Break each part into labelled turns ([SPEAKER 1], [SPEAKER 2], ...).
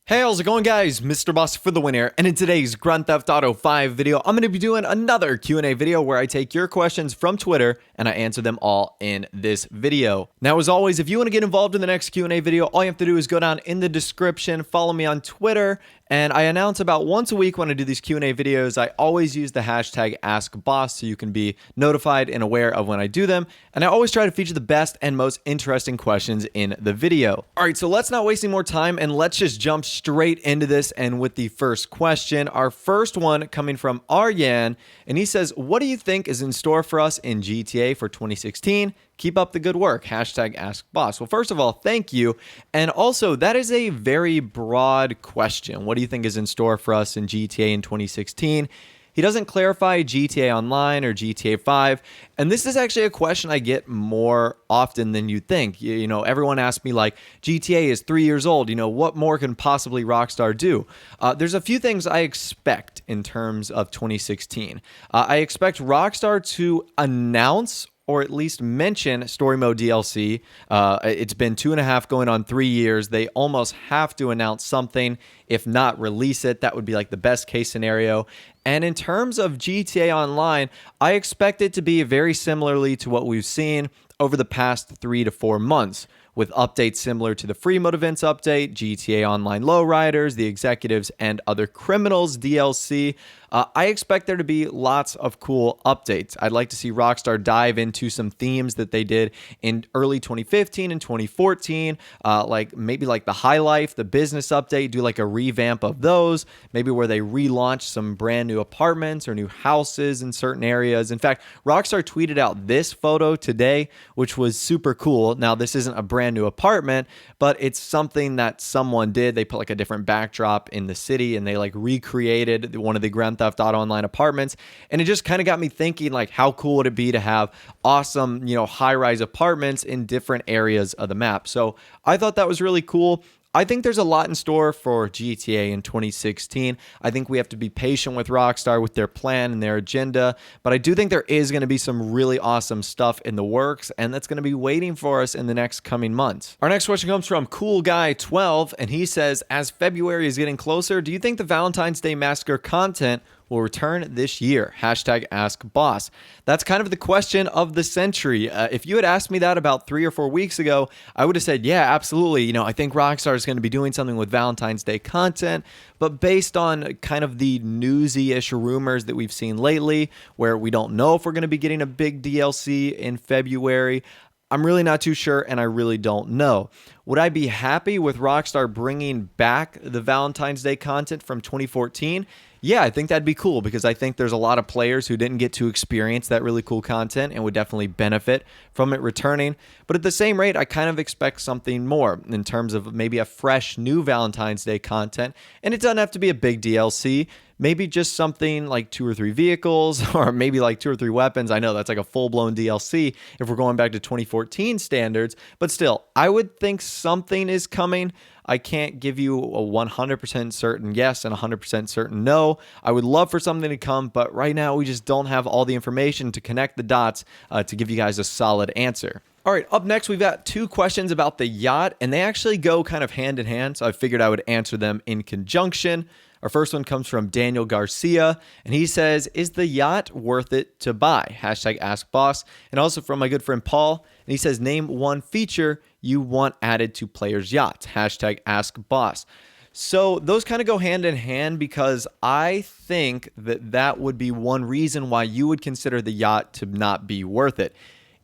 [SPEAKER 1] Hey, how's it going, guys? Mr. Boss for the winner, and in today's Grand Theft Auto 5 video, I'm going to be doing another Q&A video where I take your questions from Twitter and I answer them all in this video. Now, as always, if you want to get involved in the next Q&A video, all you have to do is go down in the description, follow me on Twitter, and I announce about once a week when I do these Q&A videos. I always use the hashtag AskBoss so you can be notified and aware of when I do them. And I always try to feature the best and most interesting questions in the video. All right, so let's not waste any more time and let's just jump straight into this. And with the first question, our first one coming from Aryan, and he says, what do you think is in store for us in GTA for 2016? Keep up the good work. Hashtag AskBoss. Well, first of all, thank you. And also, that is a very broad question. What do you think is in store for us in GTA in 2016? He doesn't clarify GTA Online or GTA 5. And this is actually a question I get more often than you think. You know, everyone asks me like, GTA is 3 years old. You know, what more can possibly Rockstar do? There's a few things I expect in terms of 2016. I expect Rockstar to announce or at least mention story mode DLC. It's been 2.5 going on 3 years. They almost have to announce something, if not release it. That would be like the best case scenario. And in terms of GTA Online, I expect it to be very similarly to what we've seen over the past 3 to 4 months, with updates similar to the free mode events update, GTA Online Lowriders, the Executives, and Other Criminals DLC. I expect there to be lots of cool updates. I'd like to see Rockstar dive into some themes that they did in early 2015 and 2014, like maybe like the High Life, the business update, do like a revamp of those, maybe where they relaunch some brand new apartments or new houses in certain areas. In fact, Rockstar tweeted out this photo today, which was super cool. Now, this isn't a brand new apartment, but it's something that someone did. They put like a different backdrop in the city and they like recreated one of the Grand Theft Auto Online apartments. And it just kind of got me thinking, like, how cool would it be to have awesome, you know, high-rise apartments in different areas of the map? So I thought that was really cool. I think there's a lot in store for GTA in 2016. I think we have to be patient with Rockstar with their plan and their agenda, but I do think there is going to be some really awesome stuff in the works, and that's going to be waiting for us in the next coming months. Our next question comes from Cool Guy 12, and he says, as February is getting closer, do you think the Valentine's Day Massacre content will return this year? Hashtag AskBoss. That's kind of the question of the century. If you had asked me that about 3 or 4 weeks ago, I would have said, yeah, absolutely. You know, I think Rockstar is going to be doing something with Valentine's Day content, but based on kind of the newsy-ish rumors that we've seen lately, where we don't know if we're going to be getting a big DLC in February, I'm really not too sure, and I really don't know. Would I be happy with Rockstar bringing back the Valentine's Day content from 2014? Yeah, I think that'd be cool because I think there's a lot of players who didn't get to experience that really cool content and would definitely benefit from it returning. But at the same rate, I kind of expect something more in terms of maybe a fresh new Valentine's Day content. And it doesn't have to be a big DLC. Maybe just something like 2 or 3 vehicles or maybe like 2 or 3 weapons. I know that's like a full-blown DLC if we're going back to 2014 standards. But still, I would think something is coming. I can't give you a 100% certain yes and 100% certain no. I would love for something to come, but right now we just don't have all the information to connect the dots to give you guys a solid answer. All right, up next, we've got 2 questions about the Yacht, and they actually go kind of hand in hand, so I figured I would answer them in conjunction. Our first one comes from Daniel Garcia, and he says, is the Yacht worth it to buy? Hashtag AskBoss. And also from my good friend Paul, and he says, name one feature you want added to players' yachts. Hashtag AskBoss. So those kind of go hand in hand because I think that that would be one reason why you would consider the Yacht to not be worth it.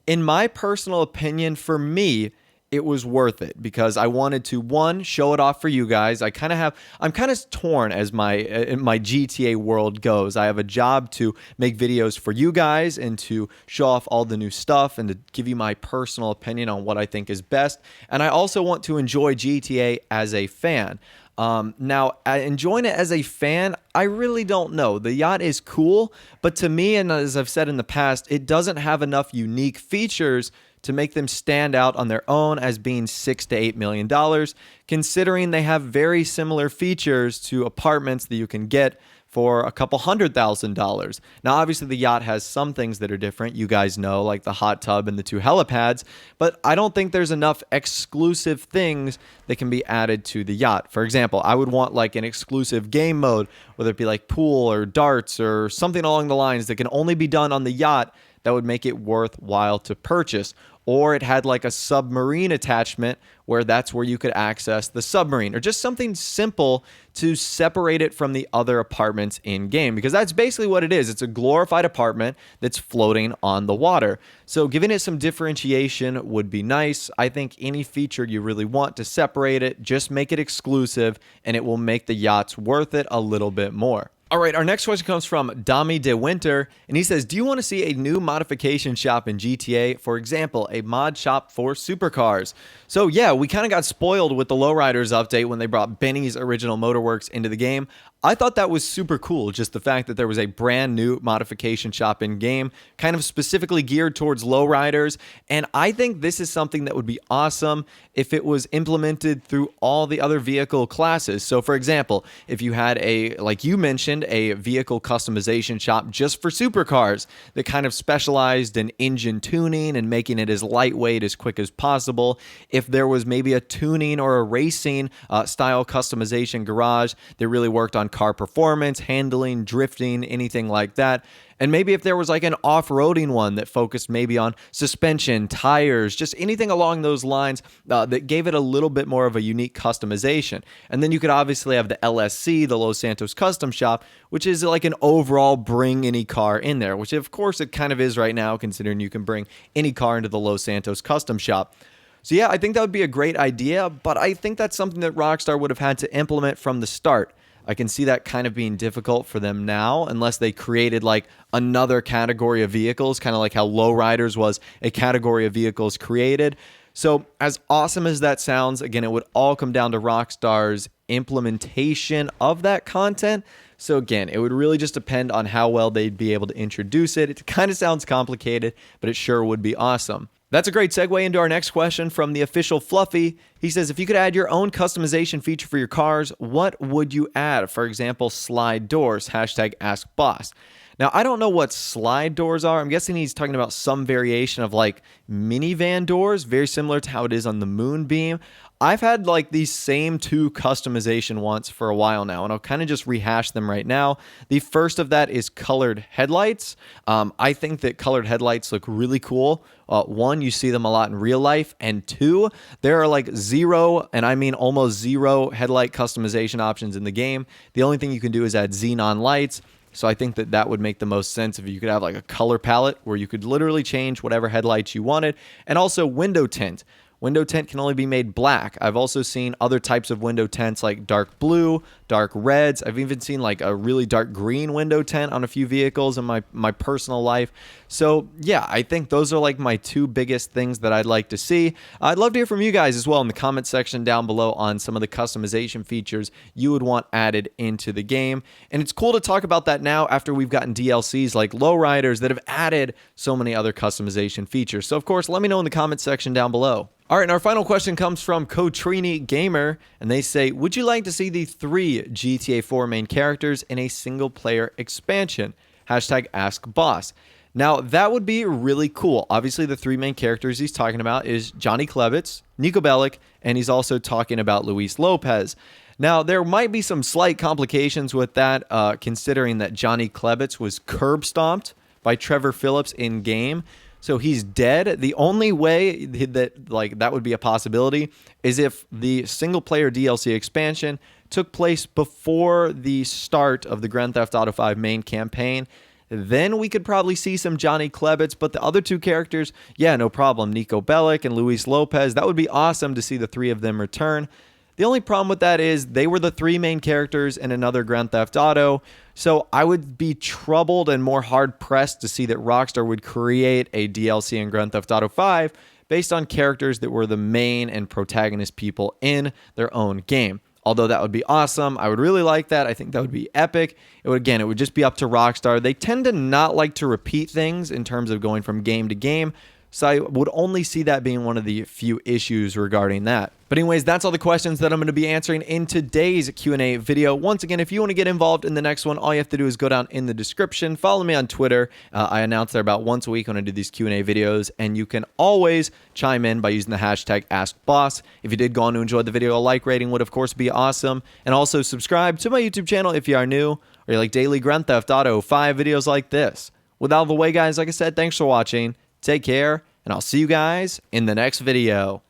[SPEAKER 1] In my personal opinion, for me, it was worth it because I wanted to, one, show it off for you guys. I'm kind of torn as my GTA world goes. I have a job to make videos for you guys and to show off all the new stuff and to give you my personal opinion on what I think is best. And I also want to enjoy GTA as a fan. Now, enjoying it as a fan, I really don't know. The Yacht is cool, but to me, and as I've said in the past, it doesn't have enough unique features to make them stand out on their own as being $6 to $8 million, considering they have very similar features to apartments that you can get for a couple $100,000. Now, obviously, the yacht has some things that are different. You guys know, like the hot tub and the 2 helipads, but I don't think there's enough exclusive things that can be added to the yacht. For example, I would want like an exclusive game mode, whether it be like pool or darts or something along the lines that can only be done on the yacht that would make it worthwhile to purchase. Or it had like a submarine attachment where that's where you could access the submarine, or just something simple to separate it from the other apartments in game, because that's basically what it is. It's a glorified apartment that's floating on the water. So giving it some differentiation would be nice. I think any feature you really want to separate it, just make it exclusive, and it will make the yachts worth it a little bit more. All right, our next question comes from Dami De Winter, and he says, do you want to see a new modification shop in GTA? For example, a mod shop for supercars. So yeah, we kind of got spoiled with the Lowriders update when they brought Benny's Original Motorworks into the game. I thought that was super cool, just the fact that there was a brand new modification shop in game, kind of specifically geared towards lowriders, and I think this is something that would be awesome if it was implemented through all the other vehicle classes. So for example, if you had a, like you mentioned, a vehicle customization shop just for supercars that kind of specialized in engine tuning and making it as lightweight as quick as possible. If there was maybe a tuning or a racing style customization garage that really worked on car performance, handling, drifting, anything like that. And maybe if there was like an off-roading one that focused maybe on suspension, tires, just anything along those lines that gave it a little bit more of a unique customization. And then you could obviously have the LSC, the Los Santos Custom Shop, which is like an overall bring any car in there, which of course it kind of is right now, considering you can bring any car into the Los Santos Custom Shop. So yeah, I think that would be a great idea, but I think that's something that Rockstar would have had to implement from the start. I can see that kind of being difficult for them now, unless they created like another category of vehicles, kind of like how Lowriders was a category of vehicles created. So as awesome as that sounds, again, it would all come down to Rockstar's implementation of that content. So again, it would really just depend on how well they'd be able to introduce it. It kind of sounds complicated, but it sure would be awesome. That's a great segue into our next question from the official Fluffy. He says, if you could add your own customization feature for your cars, what would you add? For example, slide doors, #AskBoss. Now, I don't know what slide doors are. I'm guessing he's talking about some variation of like minivan doors, very similar to how it is on the Moonbeam. I've had like these same 2 customization ones for a while now, and I'll kind of just rehash them right now. The first of that is colored headlights. I think that colored headlights look really cool. 1, you see them a lot in real life, and 2, there are like 0, and I mean almost 0 headlight customization options in the game. The only thing you can do is add xenon lights. So I think that that would make the most sense if you could have like a color palette where you could literally change whatever headlights you wanted. And also window tint. Window tint can only be made black. I've also seen other types of window tints like dark blue, dark reds. I've even seen like a really dark green window tint on a few vehicles in my personal life. So yeah, I think those are like my 2 biggest things that I'd like to see. I'd love to hear from you guys as well in the comment section down below on some of the customization features you would want added into the game. And it's cool to talk about that now after we've gotten DLCs like Lowriders that have added so many other customization features. So of course, let me know in the comment section down below. All right, and our final question comes from Kotrini Gamer, and they say, would you like to see the 3 GTA 4 main characters in a single-player expansion? #AskBoss. Now, that would be really cool. Obviously, the 3 main characters he's talking about is Johnny Klebitz, Nico Bellic, and he's also talking about Luis Lopez. Now, there might be some slight complications with that, considering that Johnny Klebitz was curb stomped by Trevor Phillips in-game. So he's dead. The only way that that would be a possibility is if the single player DLC expansion took place before the start of the Grand Theft Auto 5 main campaign. Then we could probably see some Johnny Klebitz, but the other 2 characters, yeah, no problem. Nico Bellic and Luis Lopez. That would be awesome to see the 3 of them return. The only problem with that is they were the 3 main characters in another Grand Theft Auto, so I would be troubled and more hard-pressed to see that Rockstar would create a DLC in Grand Theft Auto 5 based on characters that were the main and protagonist people in their own game. Although that would be awesome. I would really like that. I think that would be epic. It would just be up to Rockstar. They tend to not like to repeat things in terms of going from game to game. So I would only see that being one of the few issues regarding that. But anyways, that's all the questions that I'm going to be answering in today's Q&A video. Once again, if you want to get involved in the next one, all you have to do is go down in the description. Follow me on Twitter. I announce there about once a week when I do these Q&A videos. And you can always chime in by using the hashtag AskBoss. If you did go on to enjoy the video, a like rating would, of course, be awesome. And also subscribe to my YouTube channel if you are new or you like daily Grand Theft Auto 5 videos like this. With out of the way, guys, like I said, thanks for watching. Take care, and I'll see you guys in the next video.